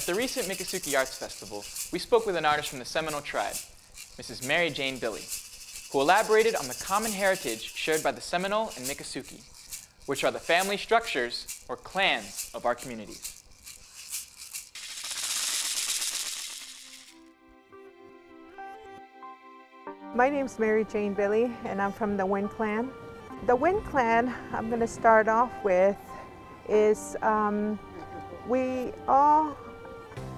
At the recent Miccosukee Arts Festival, we spoke with an artist from the Seminole Tribe, Mrs. Jane Billie, who elaborated on the common heritage shared by the Seminole and Miccosukee, which are the family structures or clans of our communities. My name's Jane Billie, and I'm from the Wind Clan. The Wind Clan, I'm going to start off with, is we all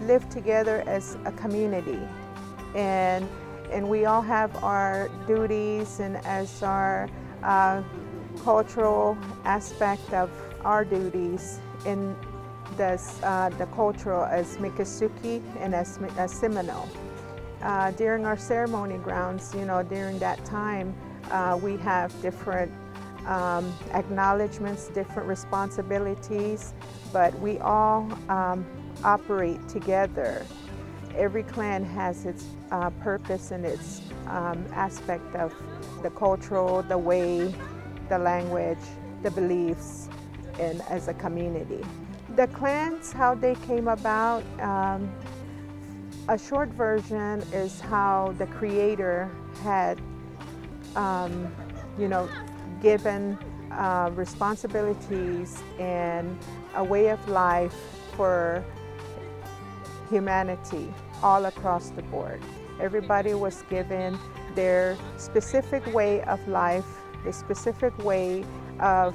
live together as a community, and we all have our duties, and as our cultural aspect of our duties in the cultural as Miccosukee and as Seminole. During our ceremony grounds, during that time, we have different acknowledgments, different responsibilities, but we all operate together. Every clan has its purpose and its aspect of the cultural, the way, the language, the beliefs, and as a community. The clans, how they came about, a short version is how the Creator had, given responsibilities and a way of life for humanity all across the board. Everybody was given their specific way of life, the specific way of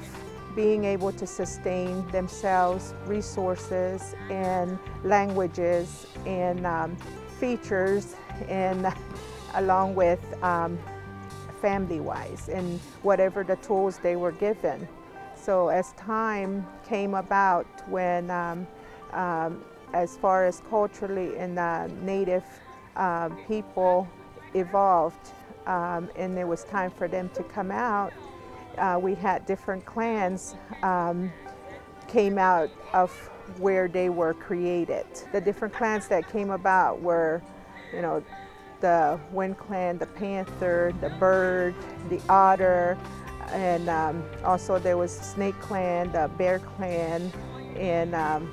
being able to sustain themselves, resources and languages and features, and along with family-wise and whatever the tools they were given. So as time came about, when as far as culturally and native people evolved, and it was time for them to come out, we had different clans came out of where they were created. The different clans that came about were, the Wind Clan, the Panther, the Bird, the Otter, and also there was Snake Clan, the Bear Clan, and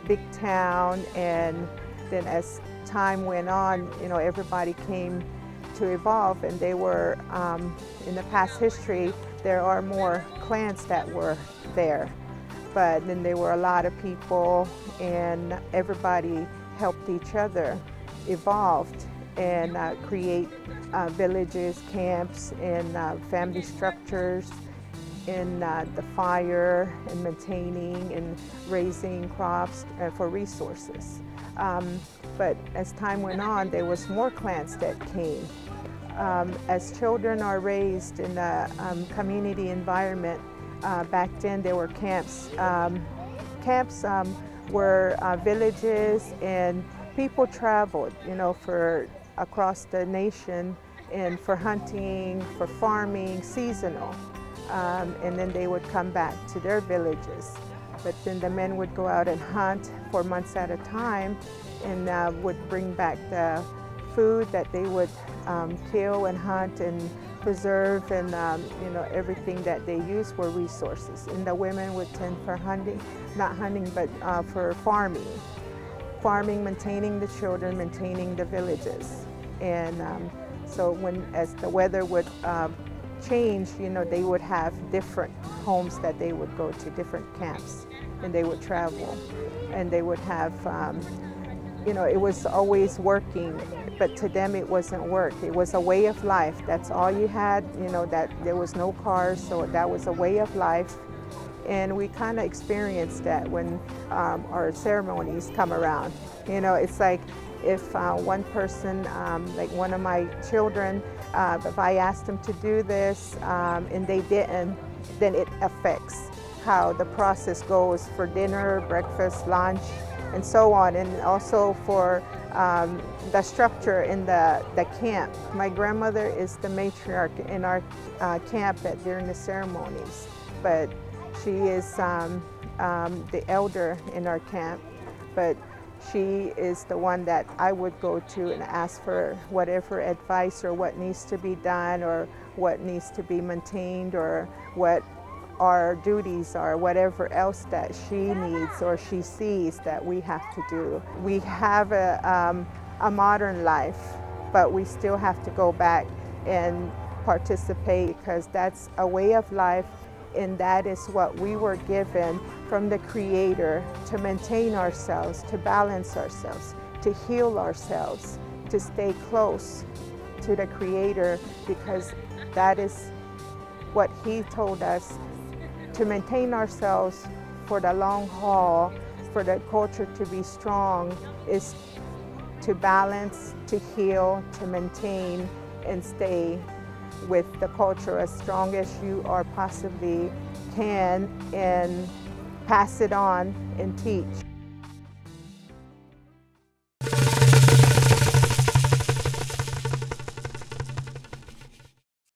Big Town. And then as time went on, everybody came to evolve, and they were, in the past history, there are more clans that were there. But then there were a lot of people, and everybody helped each other, evolved, and create villages, camps, and family structures, in the fire, and maintaining and raising crops for resources. But as time went on, there was more clans that came. As children are raised in a community environment, back then there were camps. Camps were villages, and people traveled, for across the nation, and for hunting, for farming, seasonal. And then they would come back to their villages. But then the men would go out and hunt for months at a time, and would bring back the food that they would kill and hunt and preserve, and everything that they used were resources. And the women would tend for hunting, not hunting, but for farming. Farming, maintaining the children, maintaining the villages. And so as the weather would change, they would have different homes that they would go to, different camps, and they would travel. And they would have, it was always working, but to them it wasn't work. It was a way of life. That's all you had, that there was no cars, so that was a way of life. And we kind of experienced that when our ceremonies come around. It's like if one person, like one of my children, if I asked them to do this and they didn't, then it affects how the process goes for dinner, breakfast, lunch, and so on, and also for the structure in the camp. My grandmother is the matriarch in our camp during the ceremonies, but she is the elder in our camp, but she is the one that I would go to and ask for whatever advice or what needs to be done or what needs to be maintained or what our duties or whatever else that she needs or she sees that we have to do. We have a modern life, but we still have to go back and participate because that's a way of life, and that is what we were given from the Creator to maintain ourselves, to balance ourselves, to heal ourselves, to stay close to the Creator, because that is what He told us, to maintain ourselves for the long haul, for the culture to be strong, is to balance, to heal, to maintain, and stay with the culture as strong as you are possibly can, and pass it on and teach